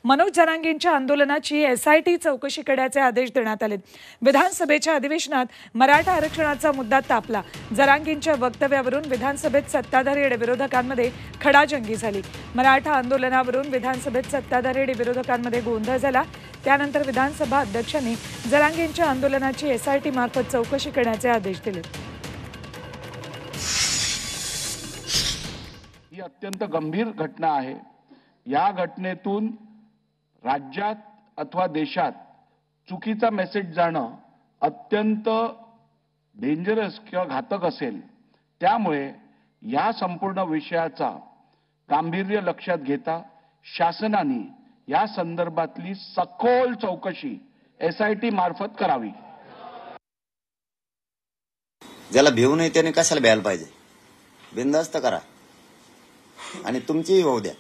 मनोज जरांगेंच्या आंदोलनाची SIT चौकशी करण्याचे आदेश देण्यात आले। विधानसभेच्या अधिवेशनात मराठा आरक्षणाचा मुद्दा तापला। जरांगेंच्या वक्तव्यावरून विधानसभेत सत्ताधारी आणि विरोधकांमध्ये खडाजंगी झाली। मराठा आंदोलनावरून विधानसभेत सत्ताधारी आणि विरोधकांमध्ये गोंधळ झाला। त्यानंतर विधानसभा अध्यक्षांनी जरांगेंच्या आंदोलनाची SIT मार्फत चौकशी करण्याचे आदेश दिले। ही अत्यंत गंभीर घटना आहे। या घटनेतून राज्यात अथवा देशात चुकीचा मेसेज जाणं अत्यंत डेंजरस किंवा घातक असेल। त्यामुळे या संपूर्ण विषयाचा गांभीर्य लक्षात घेता शासनाने या संदर्भातली सखोल चौकशी SIT मार्फत करावी। ज्याला भिवू नये त्याने कशाला भ्यायला पाहिजे? बिनधास्त करा आणि तुमचीही होऊ द्या,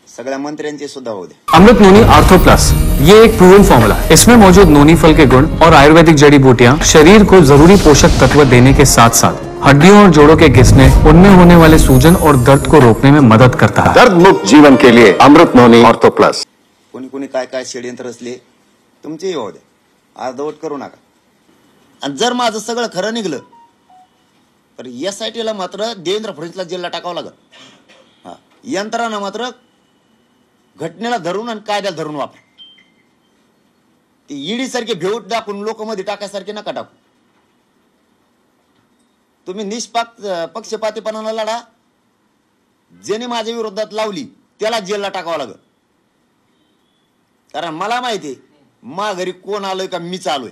सगळ्या मंत्र्यांची सुद्धा होऊ द्या। अमृत नोनी आर्थो प्लस ये एक प्रूवन फॉर्मूला है। इसमें मौजूद नोनी फल के गुण और आयुर्वेदिक जड़ी बूटियां शरीर को जरूरी पोषक तत्व देने के साथ साथ हड्डियों और जोड़ों के घिसने, उनमें होने वाले सूजन और दर्द को रोकने में मदद करता है। दर्द मुक्त जीवन के लिए अमृत नोनी आर्थो प्लस। कोणी कोणी काय काय षडयंत्र असले तुमचीही होऊ द्या, अर्धवट करू नका। आणि जर माझं सगळं खरं निघलं तर SIT ला मात्र देवेंद्र फडणवीसला जेलला टाकावं लागेल। यंत्रणा मात्र घटनेला धरून आणि कायद्याला धरून वापर। ती ईडी सारखे भेऊट दाखवून लोकांमध्ये टाकायसारखे नका टाकू। तुम्ही पक्षपातीपणाला लढा। ज्याने माझ्या विरोधात लावली त्याला जेलला टाकावं लागेल, कारण मला माहिती मा घरी कोण आलोय का मीच आलोय।